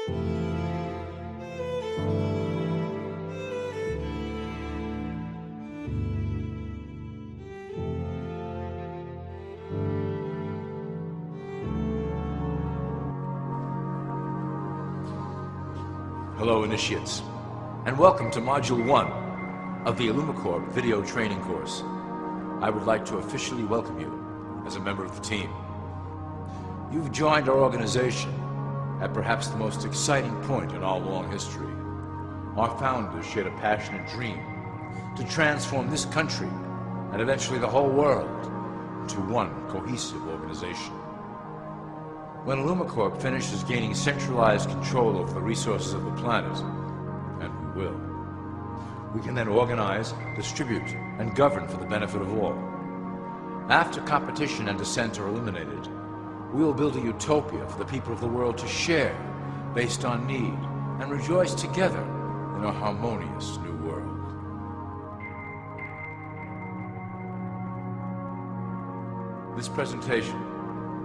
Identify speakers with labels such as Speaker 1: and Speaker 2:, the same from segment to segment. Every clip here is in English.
Speaker 1: Hello, initiates, and welcome to Module 1 of the IllumiCorp video training course. I would like to officially welcome you as a member of the team. You've joined our organization at perhaps the most exciting point in our long history. Our founders shared a passionate dream to transform this country and eventually the whole world into one cohesive organization. When IllumiCorp finishes gaining centralized control over the resources of the planet, and we will, we can then organize, distribute, and govern for the benefit of all. After competition and dissent are eliminated, we will build a utopia for the people of the world to share based on need and rejoice together in a harmonious new world. This presentation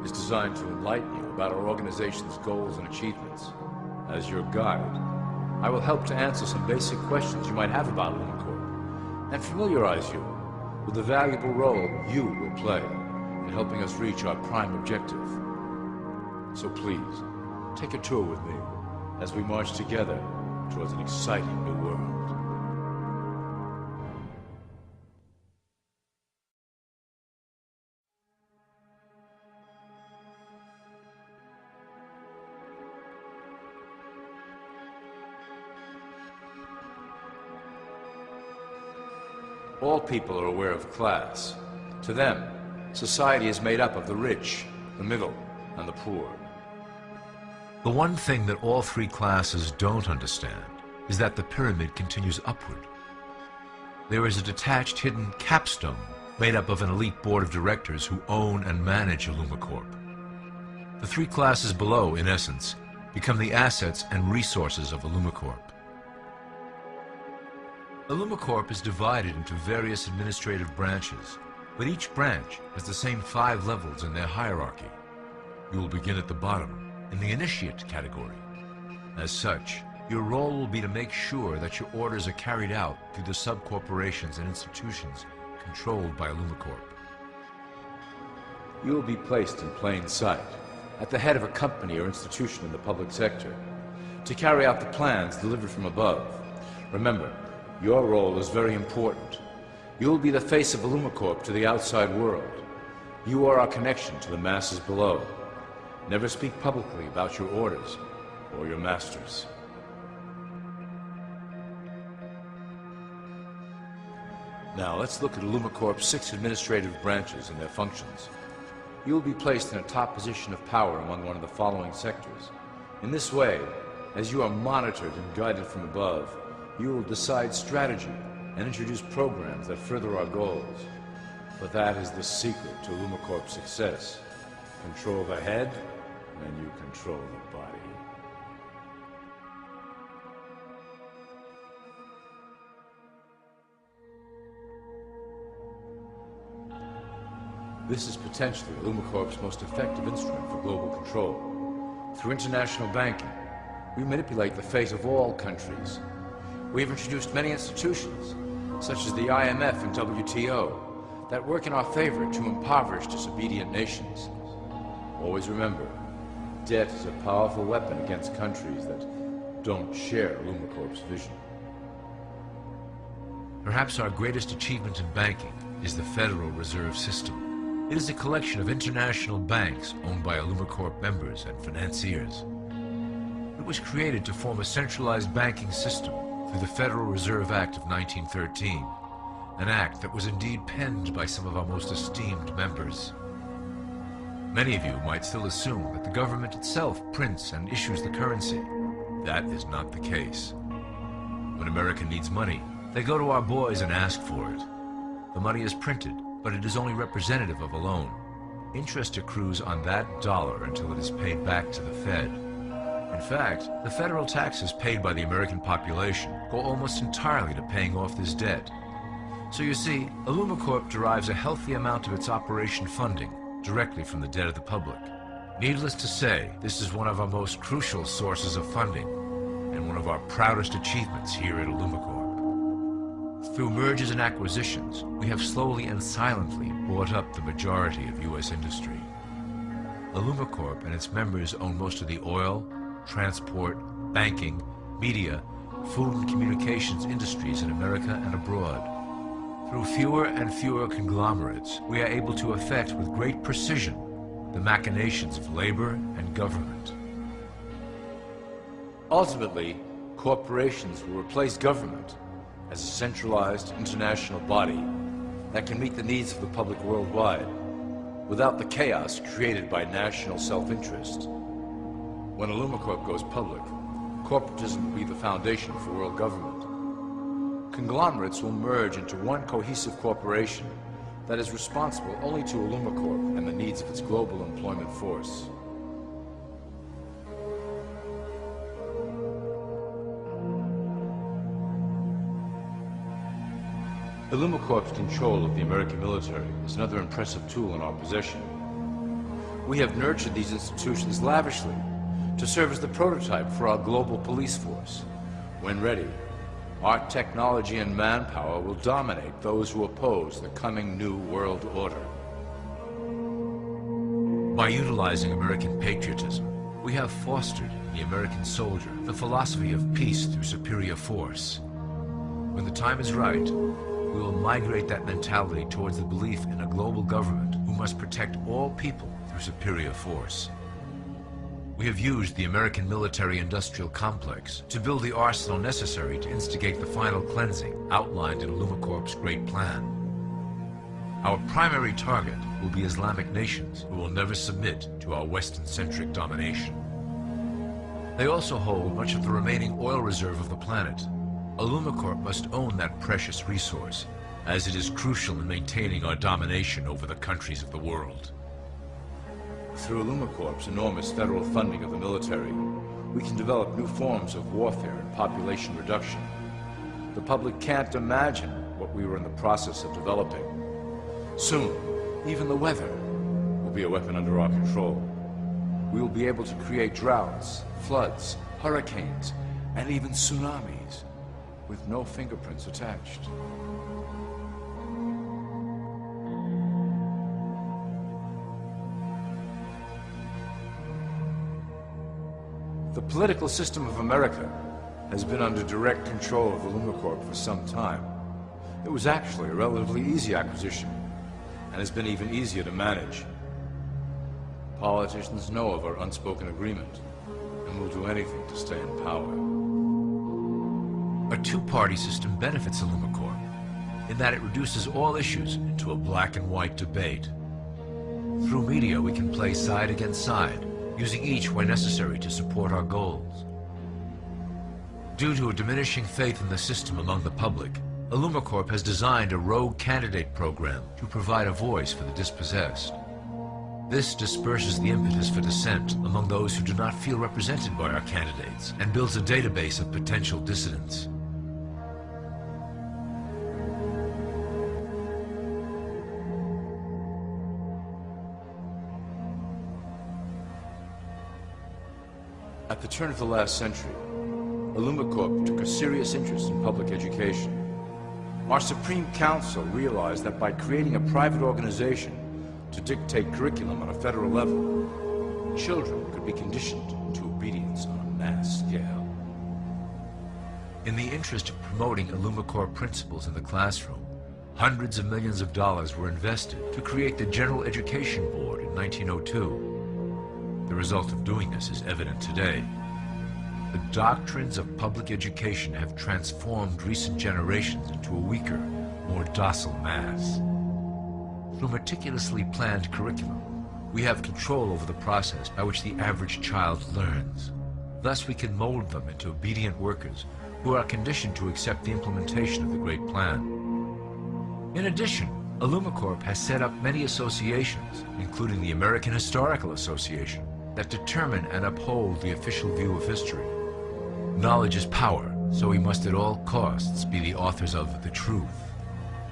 Speaker 1: is designed to enlighten you about our organization's goals and achievements. As your guide, I will help to answer some basic questions you might have about IllumiCorp and familiarize you with the valuable role you will play in helping us reach our prime objective. So please, take a tour with me as we march together towards an exciting new world. All people are aware of class. To them, society is made up of the rich, the middle, and the poor.
Speaker 2: The one thing that all three classes don't understand is that the pyramid continues upward. There is a detached hidden capstone made up of an elite board of directors who own and manage IllumiCorp. The three classes below, in essence, become the assets and resources of IllumiCorp. IllumiCorp is divided into various administrative branches, but each branch has the same 5 levels in their hierarchy. You will begin at the bottom, in the initiate category. As such, your role will be to make sure that your orders are carried out through the sub-corporations and institutions controlled by IllumiCorp.
Speaker 1: You will be placed in plain sight, at the head of a company or institution in the public sector, to carry out the plans delivered from above. Remember, your role is very important. You will be the face of IllumiCorp to the outside world. You are our connection to the masses below. Never speak publicly about your orders or your masters. Now let's look at IllumiCorp's 6 administrative branches and their functions. You will be placed in a top position of power among one of the following sectors. In this way, as you are monitored and guided from above, you will decide strategy and introduce programs that further our goals. But that is the secret to IllumiCorp's success. Control the head, and you control the body. This is potentially IllumiCorp's most effective instrument for global control. Through international banking, we manipulate the fate of all countries. We have introduced many institutions, such as the IMF and WTO, that work in our favor to impoverish disobedient nations. Always remember, debt is a powerful weapon against countries that don't share IllumiCorp's vision.
Speaker 2: Perhaps our greatest achievement in banking is the Federal Reserve System. It is a collection of international banks owned by IllumiCorp members and financiers. It was created to form a centralized banking system through the Federal Reserve Act of 1913, an act that was indeed penned by some of our most esteemed members. Many of you might still assume that the government itself prints and issues the currency. That is not the case. When America needs money, they go to our boys and ask for it. The money is printed, but it is only representative of a loan. Interest accrues on that dollar until it is paid back to the Fed. In fact, the federal taxes paid by the American population go almost entirely to paying off this debt. So you see, IllumiCorp derives a healthy amount of its operation funding directly from the debt of the public. Needless to say, this is one of our most crucial sources of funding and one of our proudest achievements here at IllumiCorp. Through mergers and acquisitions, we have slowly and silently bought up the majority of U.S. industry. IllumiCorp and its members own most of the oil, transport, banking, media, food and communications industries in America and abroad. Through fewer and fewer conglomerates, we are able to effect with great precision the machinations of labor and government.
Speaker 1: Ultimately, corporations will replace government as a centralized international body that can meet the needs of the public worldwide without the chaos created by national self-interest. When IllumiCorp goes public, corporatism will be the foundation for world government. Conglomerates will merge into one cohesive corporation that is responsible only to IllumiCorp and the needs of its global employment force. IllumiCorp's control of the American military is another impressive tool in our possession. We have nurtured these institutions lavishly to serve as the prototype for our global police force. When ready, our technology and manpower will dominate those who oppose the coming new world order.
Speaker 2: By utilizing American patriotism, we have fostered in the American soldier the philosophy of peace through superior force. When the time is right, we will migrate that mentality towards the belief in a global government who must protect all people through superior force. We have used the American military-industrial complex to build the arsenal necessary to instigate the final cleansing outlined in IllumiCorp's great plan. Our primary target will be Islamic nations who will never submit to our Western-centric domination. They also hold much of the remaining oil reserve of the planet. IllumiCorp must own that precious resource, as it is crucial in maintaining our domination over the countries of the world.
Speaker 1: Through IllumiCorp's enormous federal funding of the military, we can develop new forms of warfare and population reduction. The public can't imagine what we were in the process of developing. Soon, even the weather will be a weapon under our control. We will be able to create droughts, floods, hurricanes, and even tsunamis with no fingerprints attached. The political system of America has been under direct control of IllumiCorp for some time. It was actually a relatively easy acquisition, and has been even easier to manage. Politicians know of our unspoken agreement, and will do anything to stay in power.
Speaker 2: A two-party system benefits IllumiCorp in that it reduces all issues into a black and white debate. Through media, we can play side against side, using each when necessary to support our goals. Due to a diminishing faith in the system among the public, IllumiCorp has designed a rogue candidate program to provide a voice for the dispossessed. This disperses the impetus for dissent among those who do not feel represented by our candidates and builds a database of potential dissidents.
Speaker 1: At the turn of the last century, IllumiCorp took a serious interest in public education. Our Supreme Council realized that by creating a private organization to dictate curriculum on a federal level, children could be conditioned into obedience on a mass scale.
Speaker 2: In the interest of promoting IllumiCorp principles in the classroom, hundreds of millions of dollars were invested to create the General Education Board in 1902. The result of doing this is evident today. The doctrines of public education have transformed recent generations into a weaker, more docile mass. Through meticulously planned curriculum, we have control over the process by which the average child learns. Thus, we can mold them into obedient workers who are conditioned to accept the implementation of the Great Plan. In addition, IllumiCorp has set up many associations, including the American Historical Association, that determine and uphold the official view of history. Knowledge is power, so we must at all costs be the authors of the truth.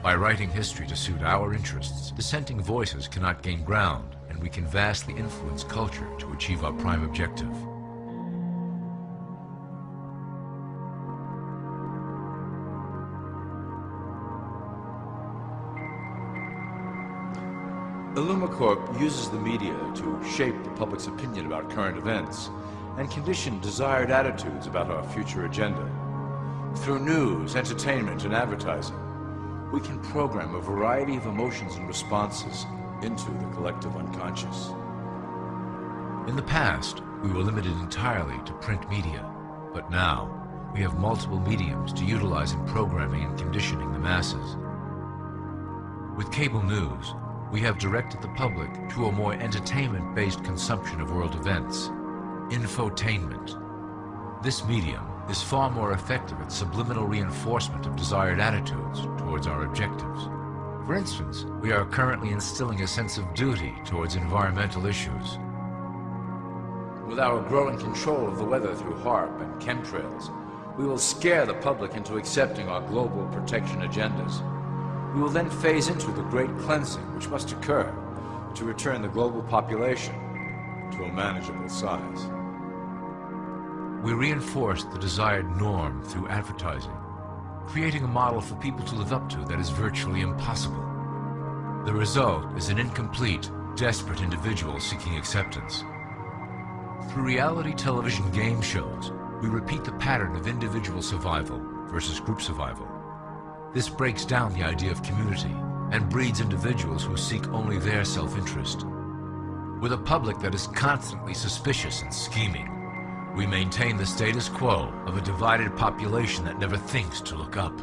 Speaker 2: By writing history to suit our interests, dissenting voices cannot gain ground, and and we can vastly influence culture to achieve our prime objective.
Speaker 1: IllumiCorp uses the media to shape the public's opinion about current events and condition desired attitudes about our future agenda. Through news, entertainment, and advertising, we can program a variety of emotions and responses into the collective unconscious.
Speaker 2: In the past, we were limited entirely to print media, but now we have multiple mediums to utilize in programming and conditioning the masses. With cable news, we have directed the public to a more entertainment-based consumption of world events, infotainment. This medium is far more effective at subliminal reinforcement of desired attitudes towards our objectives. For instance, we are currently instilling a sense of duty towards environmental issues.
Speaker 1: With our growing control of the weather through HARP and chemtrails, we will scare the public into accepting our global protection agendas. We will then phase into the great cleansing which must occur to return the global population to a manageable size.
Speaker 2: We reinforce the desired norm through advertising, creating a model for people to live up to that is virtually impossible. The result is an incomplete, desperate individual seeking acceptance. Through reality television game shows, we repeat the pattern of individual survival versus group survival. This breaks down the idea of community and breeds individuals who seek only their self-interest. With a public that is constantly suspicious and scheming, we maintain the status quo of a divided population that never thinks to look up.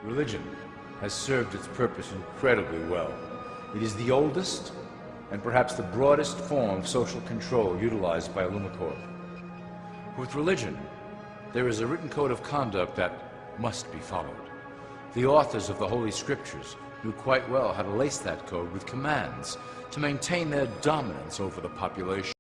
Speaker 1: Religion has served its purpose incredibly well. It is the oldest and perhaps the broadest form of social control utilized by IllumiCorp. With religion, there is a written code of conduct that must be followed. The authors of the Holy Scriptures knew quite well how to lace that code with commands to maintain their dominance over the population.